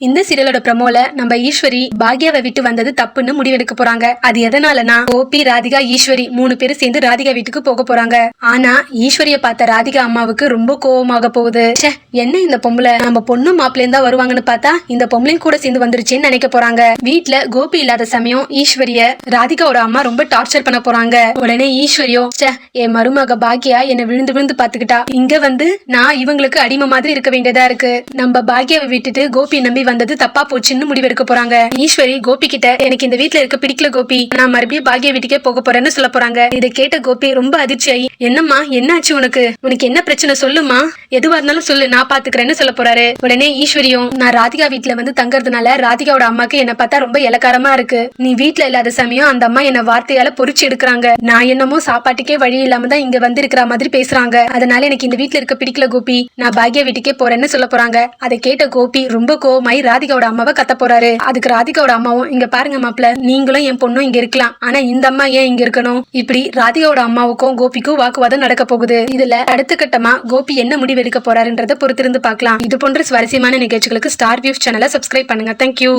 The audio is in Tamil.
இந்த சீரியலோட ப்ரமோல நம்ம ஈஸ்வரி பாக்யாவை விட்டு வந்தது தப்புன்னு முடிவெடுக்க போறாங்க. அது எதனாலனா கோபி, ராதிகா, ஈஸ்வரி 3 பேரும் சேர்ந்து ராதிகா வீட்டுக்கு போக போறாங்க. ஆனா ஈஸ்வரிய பார்த்த ராதிகா அம்மாவுக்கு ரொம்ப கோவமாக போகுது. என்ன இந்த பொம்பளை நம்ம பொண்ணு மாப்பிள்ளையும் தான் வருவாங்கன்னு பார்த்தா இந்த பொம்பளையும் கூட சேர்ந்து வந்துருச்சுன்னு நினைக்க போறாங்க. வீட்டுல கோபி இல்லாத சமயம் ஈஸ்வரிய ராதிகாவோட அம்மா ரொம்ப டார்ச்சர் பண்ண போறாங்க. உடனே ஈஸ்வரியோ என் மருமக பாக்யா என்ன விழுந்து விழுந்து பாத்துக்கிட்டா, இங்க வந்து நான் இவங்களுக்கு அடிமை மாதிரி இருக்க வேண்டியதா இருக்கு. நம்ம பாக்யாவை விட்டுட்டு கோபி நம்பி வந்தது தப்பா போச்சுன்னு முடிவெடுக்க போறாங்க. ஈஸ்வரி கோபி கிட்ட எனக்கு இந்த வீட்டுல இருக்க பிடிக்கல கோபி, நான் மறுபடியும் பாக்யா வீட்டுக்கே போக போறேன்னு சொல்ல போறாங்க. இதை கேட்ட கோபி ரொம்ப அதிர்ச்சியாயி என்னம்மா என்னாச்சு உனக்கு என்ன பிரச்சனை சொல்லுமா, எதுவா இருந்தாலும் சொல்லு நான் பாத்துக்கிறேன்னு சொல்ல போறாரு. உடனே ஈஸ்வரியும் நான் ராதிகா வீட்டுல வந்து தங்கறதுனால ராதிகாவோட அம்மாக்கு என்ன பார்த்தா ரொம்ப இலக்காரமா இருக்கு. நீ வீட்டுல இல்லாத சமயம் அந்த அம்மா என்ன வார்த்தையால பொறிச்சு எடுக்கிறாங்க. நான் என்னமோ சாப்பாட்டுக்கே வழி இல்லாம தான் இங்க வந்து இருக்கிற மாதிரி பேசுறாங்க. அதனால எனக்கு இந்த வீட்டுல இருக்க பிடிக்கல கோபி, நான் பாக்யா வீட்டுக்கே போறேன்னு சொல்ல போறாங்க. அதை கேட்ட கோபி ரொம்ப கோவமாயி ராதிகாவோட அம்மாவை கத்த போறாரு. அதுக்கு ராதிகாவோட அம்மாவும் இங்க பாருங்க மாப்பிள்ள, நீங்களும் என் பொண்ணும் இங்க இருக்கலாம், ஆனா இந்த அம்மா ஏன் இங்க இருக்கணும்? இப்படி ராதிகாவோட அம்மாவுக்கும் கோபிக்கும் வாக்குவாதம் நடக்க போகுது. இதுல அடுத்த கட்டமா கோபி என்ன முடிவு எடுக்க போறாருன்றத பொறுத்திருந்து பார்க்கலாம். இது போன்ற சுவாரஸ்யமான நிகழ்ச்சிகளுக்கு ஸ்டார் வியூஸ் சேனலை சப்ஸ்கிரைப் பண்ணுங்க. தேங்க்யூ.